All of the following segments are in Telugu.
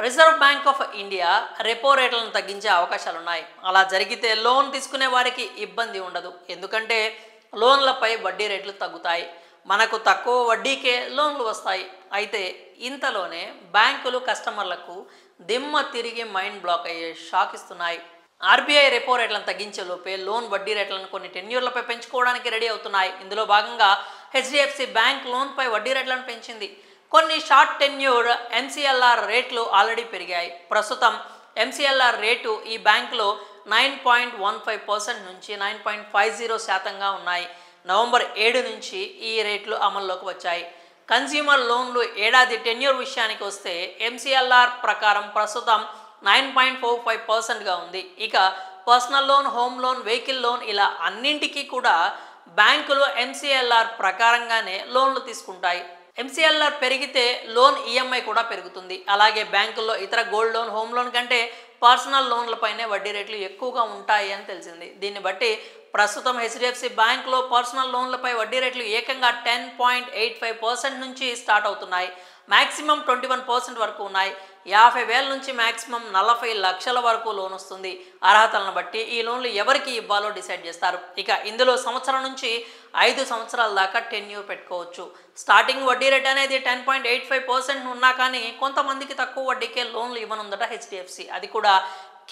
Reserve bank of India repo రేట్లను తగ్గించే అవకాశాలు ఉన్నాయి. అలా జరిగితే లోన్ తీసుకునే వారికి ఇబ్బంది ఉండదు. ఎందుకంటే లోన్లపై వడ్డీ రేట్లు తగ్గుతాయి. మనకు తక్కువ వడ్డీకే లోన్లు వస్తాయి. అయితే ఇంతలోనే బ్యాంకులు కస్టమర్లకు దిమ్మ తిరిగి మైండ్ బ్లాక్ అయ్యే షాక్ ఇస్తున్నాయి. ఆర్బీఐ రెపో రేట్లను తగ్గించే లోపే లోన్ వడ్డీ రేట్లను కొన్ని టెన్యూర్లపై పెంచుకోవడానికి రెడీ అవుతున్నాయి. ఇందులో భాగంగా హెచ్డిఎఫ్సి బ్యాంక్ లోన్పై వడ్డీ రేట్లను పెంచింది. కొన్ని షార్ట్ టెన్యూర్ ఎంసీఎల్ఆర్ రేట్లు ఆల్రెడీ పెరిగాయి. ప్రస్తుతం ఎంసీఎల్ఆర్ రేటు ఈ బ్యాంకులో 9.15% నుంచి 9.50% ఉన్నాయి. నవంబర్ 7 నుంచి ఈ రేట్లు అమల్లోకి వచ్చాయి. కన్స్యూమర్ లోన్లు ఏడాది టెన్యూర్ విషయానికి వస్తే ఎంసీఎల్ఆర్ ప్రకారం ప్రస్తుతం 9.45%గా ఉంది. ఇక personal loan, home loan, vehicle loan ఇలా అన్నింటికీ కూడా బ్యాంకులు ఎంసీఎల్ఆర్ ప్రకారంగానే లోన్లు తీసుకుంటాయి. ఎంసీఎల్ఆర్ పెరిగితే లోన్ ఈఎంఐ కూడా పెరుగుతుంది. అలాగే బ్యాంకుల్లో ఇతర గోల్డ్ లోన్, హోమ్ లోన్ కంటే పర్సనల్ లోన్లపైనే వడ్డీ రేట్లు ఎక్కువగా ఉంటాయి అని తెలిసింది. దీన్ని బట్టి ప్రస్తుతం హెచ్డిఎఫ్సి బ్యాంక్లో పర్సనల్ లోన్లపై వడ్డీ రేట్లు ఏకంగా 10.85% నుంచి స్టార్ట్ అవుతున్నాయి. మ్యాక్సిమం 21% వరకు ఉన్నాయి. 50,000 నుంచి మ్యాక్సిమం 40 లక్షల వరకు లోన్ వస్తుంది. అర్హతలను బట్టి ఈ లోన్లు ఎవరికి ఇవ్వాలో డిసైడ్ చేస్తారు. ఇక ఇందులో సంవత్సరం నుంచి 5 సంవత్సరాల దాకా టెన్యూర్ పెట్టుకోవచ్చు. స్టార్టింగ్ వడ్డీ రేట్ అనేది 10.85% ఉన్నా కానీ కొంతమందికి తక్కువ వడ్డీకే లోన్లు ఇవ్వనుందట హెచ్డిఎఫ్సి. అది కూడా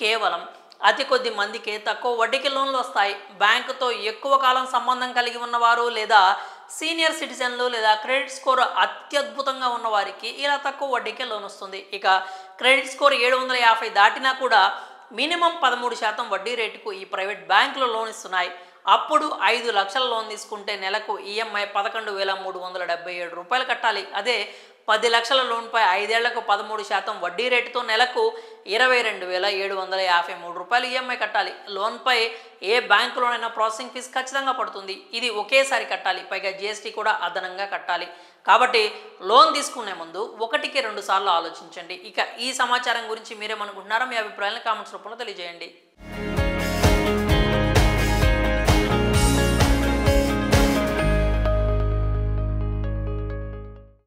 కేవలం అతి కొద్ది మందికే తక్కువ వడ్డీకి లోన్లు వస్తాయి. బ్యాంకుతో ఎక్కువ కాలం సంబంధం కలిగి ఉన్నవారు లేదా సీనియర్ సిటిజన్లు లేదా క్రెడిట్ స్కోర్ అత్యద్భుతంగా ఉన్న వారికి ఇలా తక్కువ వడ్డీకే లోన్ వస్తుంది. ఇక క్రెడిట్ స్కోర్ 750 దాటినా కూడా మినిమం 13% వడ్డీ రేటుకు ఈ ప్రైవేట్ బ్యాంకులు లోన్ ఇస్తున్నాయి. అప్పుడు 5 లక్షల లోన్ తీసుకుంటే నెలకు ఈఎంఐ 11,377 రూపాయలు కట్టాలి. అదే 10 లక్షల లోన్పై 5 ఏళ్లకు 13% వడ్డీ రేటుతో నెలకు 22,753 రూపాయలు ఈఎంఐ కట్టాలి. లోన్పై ఏ బ్యాంకులోనైనా ప్రాసెసింగ్ ఫీజు ఖచ్చితంగా పడుతుంది. ఇది ఒకేసారి కట్టాలి. పైగా జీఎస్టీ కూడా అదనంగా కట్టాలి. కాబట్టి లోన్ తీసుకునే ముందు 1కి 2 సార్లు ఆలోచించండి. ఇక ఈ సమాచారం గురించి మీరేమనుకుంటున్నారో మీ అభిప్రాయాలను కామెంట్స్ రూపంలో తెలియజేయండి.